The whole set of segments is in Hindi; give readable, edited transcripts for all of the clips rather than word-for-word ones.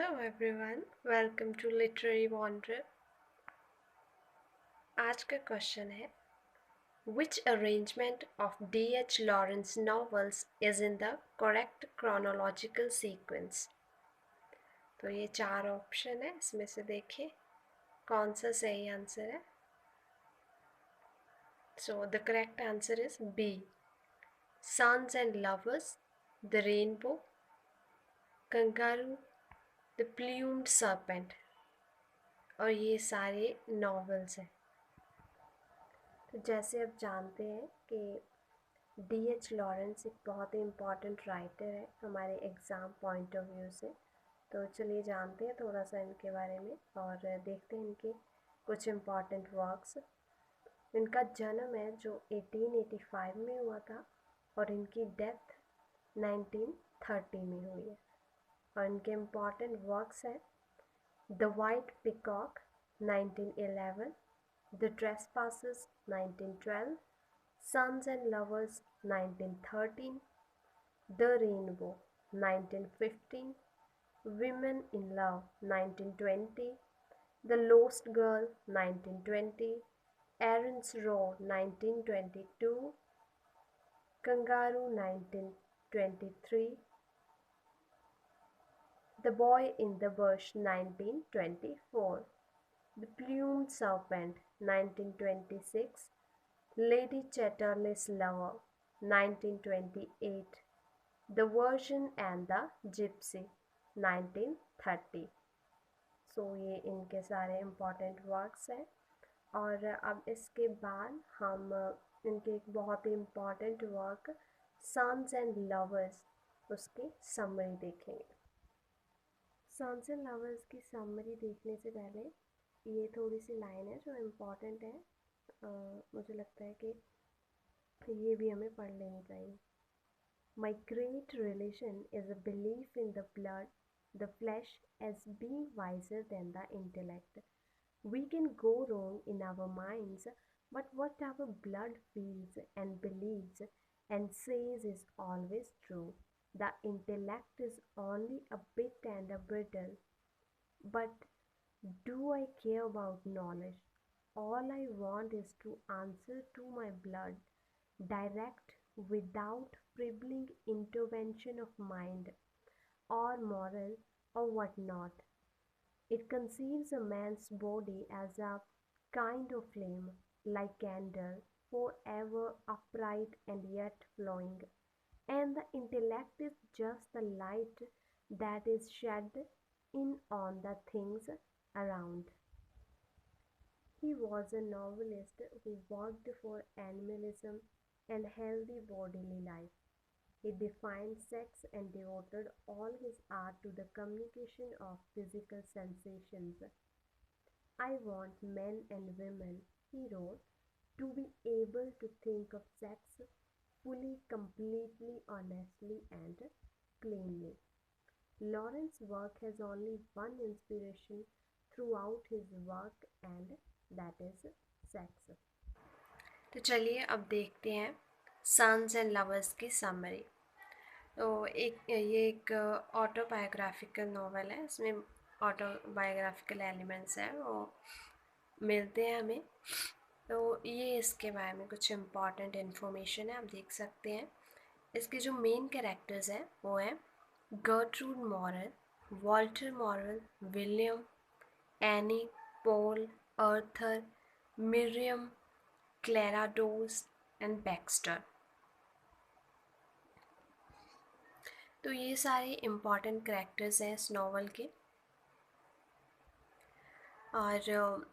Hello everyone, welcome to Literary Wanderer. आज का क्वेश्चन है Which arrangement of D.H. Lawrence novels is in the correct chronological sequence? तो ये चार ऑप्शन है, इसमें से देखिए कौन सा सही आंसर है. So the correct answer is B. Sons and Lovers, The Rainbow, Kangaroo, The Plumed Serpent. और ये सारे नॉवेल्स हैं. तो जैसे आप जानते हैं कि D.H. लॉरेंस एक बहुत ही इम्पॉर्टेंट राइटर है हमारे एग्ज़ाम पॉइंट ऑफ व्यू से. तो चलिए जानते हैं थोड़ा सा इनके बारे में और देखते हैं इनके कुछ इम्पॉर्टेंट वर्क्स. इनका जन्म है जो 1885 में हुआ था और इनकी डेथ 1930 में हुई है. और इनके इम्पॉर्टेंट वर्क्स हैं the white peacock 1911, The Trespassers 1912, Sons and Lovers 1913, The Rainbow 1915, Women in Love 1920, The Lost Girl 1920, Aaron's Row 1922, Kangaroo 1923, The Boy in the Bush 1924, The Plumed Serpent 1926, Lady Chatterley's Lover 1928, The Virgin and the Gypsy 1930. सो ये इनके सारे इम्पॉर्टेंट वर्क्स हैं. और अब इसके बाद हम इनके एक बहुत ही important work sons and lovers उसकी समरी देखेंगे. सन्स एंड लवर्स की समरी देखने से पहले ये थोड़ी सी लाइन है जो इम्पॉर्टेंट है. मुझे लगता है कि ये भी हमें पढ़ लेनी चाहिए. My great religion is a belief in the blood, the flesh, as being wiser than the intellect. We can go wrong in our minds, but what our blood feels and believes and says is always true. The intellect is only a bit and a brittle. But do I care about knowledge? All I want is to answer to my blood, direct, without privileging intervention of mind or moral or what not. It conceives a man's body as a kind of flame, like candle, forever upright and yet flowing. And the intellect is just the light that is shed in on the things around. He was a novelist who worked for animalism and healthy bodily life. He defined sex and devoted all his art to the communication of physical sensations. I want men and women, he wrote, to be able to think of sex fully, completely, honestly, and cleanly. Lawrence's work has only one inspiration throughout his work, and that is sex. तो चलिए अब देखते हैं सन्स एंड लवर्स की समरी. तो ये एक ऑटोबायोग्राफिकल नावल है. इसमें ऑटोबायोग्राफिकल एलिमेंट्स हैं वो मिलते हैं हमें. तो ये इसके बारे में कुछ इम्पॉर्टेंट इन्फॉर्मेशन है, आप देख सकते हैं. इसके जो मेन कैरेक्टर्स हैं वो हैं Gertrude Morel, Walter Morel, William, Annie, Paul, Arthur, Miriam, Clara Dawes and Baxter. तो ये सारे इम्पॉर्टेंट कैरेक्टर्स हैं इस नावल के. और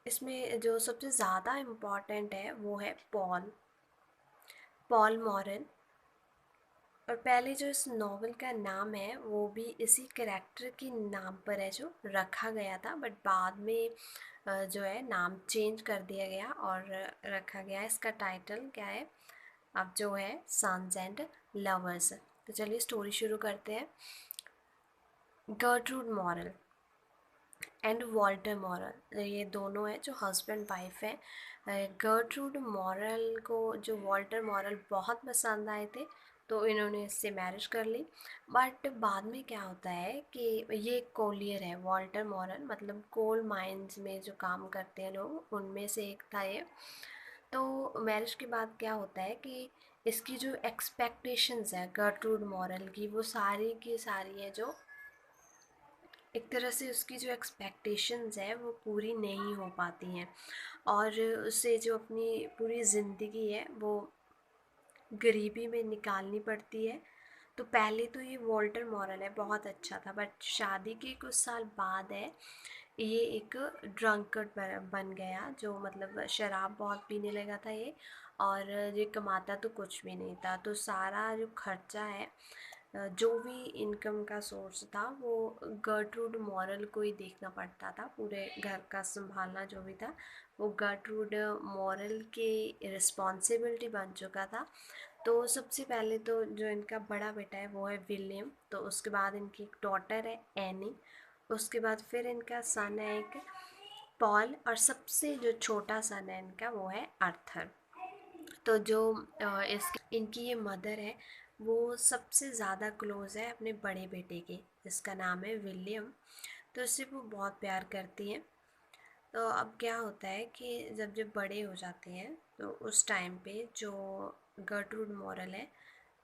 इसमें जो सबसे ज़्यादा इम्पॉर्टेंट है वो है पॉल मॉरल. और पहले जो इस नावल का नाम है वो भी इसी कैरेक्टर के नाम पर है जो रखा गया था, बट बाद में जो है नाम चेंज कर दिया गया और रखा गया. इसका टाइटल क्या है अब जो है सन्स एंड लवर्स. तो चलिए स्टोरी शुरू करते हैं. Gertrude moral and Walter moral, ये दोनों हैं जो हस्बैंड वाइफ हैं. गर्ट्रूड मॉरल को जो वॉल्टर मॉरल बहुत पसंद आए थे तो इन्होंने इससे मैरिज कर ली। बट बाद में क्या होता है कि ये कोलियर है, वॉल्टर मॉरल, मतलब कोल माइंस में जो काम करते हैं लोग, उनमें से एक था ये। तो मैरिज के बाद क्या होता है कि इसकी जो एक्सपेक्टेशंस है गर्ट्रूड मॉरल की, वो सारी की सारी है जो एक तरह से उसकी जो एक्सपेक्टेशंस है वो पूरी नहीं हो पाती हैं, और उसे जो अपनी पूरी ज़िंदगी है वो गरीबी में निकालनी पड़ती है। तो पहले तो ये वॉल्टर मॉरल है बहुत अच्छा था, बट शादी के कुछ साल बाद है ये एक ड्रंकर्ड बन गया, जो मतलब शराब बहुत पीने लगा था ये, और ये कमाता तो कुछ भी नहीं था। तो सारा जो खर्चा है, जो भी इनकम का सोर्स था, वो गर्ट्रूड मॉरल को ही देखना पड़ता था। पूरे घर का संभालना जो भी था वो गर्ट्रूड मॉरल के रिस्पॉन्सिबिलिटी बन चुका था। तो सबसे पहले तो जो इनका बड़ा बेटा है वो है विलियम, तो उसके बाद इनकी एक डॉटर है एनी, उसके बाद फिर इनका सन है एक पॉल, और सबसे जो छोटा सन है इनका वो है आर्थर। तो जो इनकी ये मदर है वो सबसे ज़्यादा क्लोज़ है अपने बड़े बेटे के, जिसका नाम है विलियम। तो इससे वो बहुत प्यार करती हैं। तो अब क्या होता है कि जब जब बड़े हो जाते हैं तो उस टाइम पे जो गर्ट्रूड मॉरल है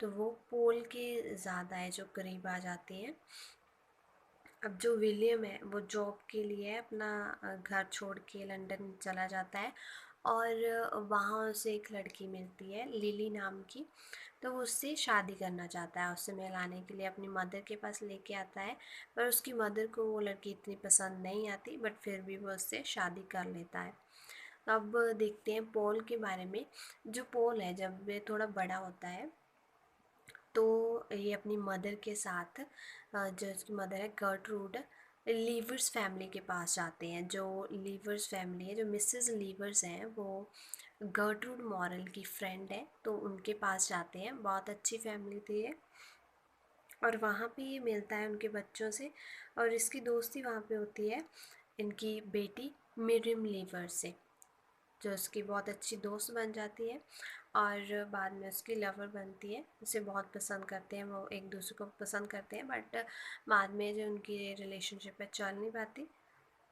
तो वो पोल के ज़्यादा है जो करीब आ जाती हैं। अब जो विलियम है वो जॉब के लिए अपना घर छोड़ के लंदन चला जाता है, और वहाँ उसे एक लड़की मिलती है लिली नाम की। तो वो उससे शादी करना चाहता है, उससे मिलाने के लिए अपनी मदर के पास लेके आता है, पर उसकी मदर को वो लड़की इतनी पसंद नहीं आती, बट फिर भी वो उससे शादी कर लेता है। अब देखते हैं पोल के बारे में। जो पोल है जब वे थोड़ा बड़ा होता है तो ये अपनी मदर के साथ, जो उसकी मदर है गर्ट्रूड, लीवर्स फैमिली के पास जाते हैं। जो लीवर्स फैमिली है, जो मिसेस लीवर्स हैं, वो गर्ट्रूड मॉरल की फ्रेंड है, तो उनके पास जाते हैं। बहुत अच्छी फैमिली थी ये, और वहाँ पे ये मिलता है उनके बच्चों से, और इसकी दोस्ती वहाँ पे होती है इनकी बेटी मिरिम लीवर से, जो उसकी बहुत अच्छी दोस्त बन जाती है, और बाद में उसकी लवर बनती है। उसे बहुत पसंद करते हैं, वो एक दूसरे को पसंद करते हैं, बट बाद में जो उनकी रिलेशनशिप है चल नहीं पाती।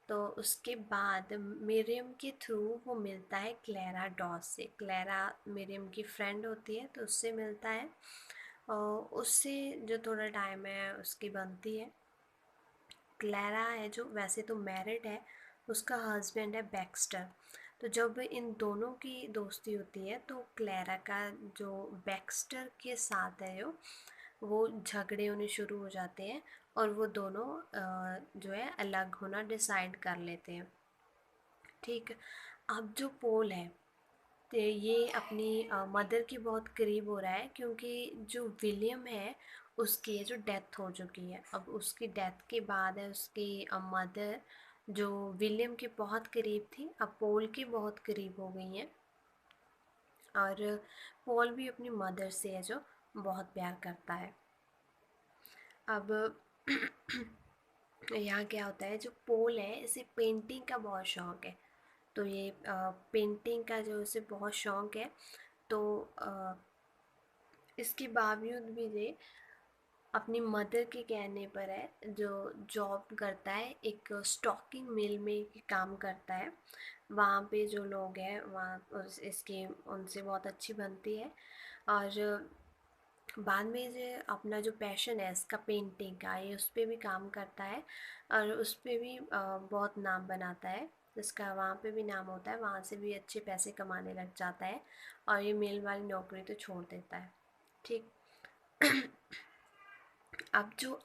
तो उसके बाद मिरियम के थ्रू वो मिलता है क्लेरा डॉस से। क्लेरा मिरियम की फ्रेंड होती है, तो उससे मिलता है, और उससे जो थोड़ा टाइम है उसकी बनती है। क्लेरा है जो वैसे तो मैरिड है, उसका हस्बैंड है बैक्स्टर। तो जब इन दोनों की दोस्ती होती है तो क्लेरा का जो बैक्स्टर के साथ है जो, वो झगड़े होने शुरू हो जाते हैं, और वो दोनों जो है अलग होना डिसाइड कर लेते हैं। ठीक। अब जो पोल है तो ये अपनी मदर के बहुत करीब हो रहा है, क्योंकि जो विलियम है उसकी जो डेथ हो चुकी है। अब उसकी डेथ के बाद है उसकी मदर, जो विलियम के बहुत करीब थी, अब पोल के बहुत करीब हो गई हैं, और पोल भी अपनी मदर से है जो बहुत प्यार करता है। अब यहाँ क्या होता है, जो पोल है इसे पेंटिंग का बहुत शौक है। तो ये पेंटिंग का जो इसे बहुत शौक है, तो इसके बावजूद भी ये अपनी मदर के कहने पर है जो जॉब करता है, एक स्टॉकिंग मिल में काम करता है। वहाँ पे जो लोग हैं वहाँ इसकी उनसे बहुत अच्छी बनती है, और बाद में जो अपना जो पैशन है इसका पेंटिंग का, ये उस पर भी काम करता है, और उस पर भी बहुत नाम बनाता है। इसका वहाँ पे भी नाम होता है, वहाँ से भी अच्छे पैसे कमाने लग जाता है, और ये मेल वाली नौकरी तो छोड़ देता है। ठीक। अब जो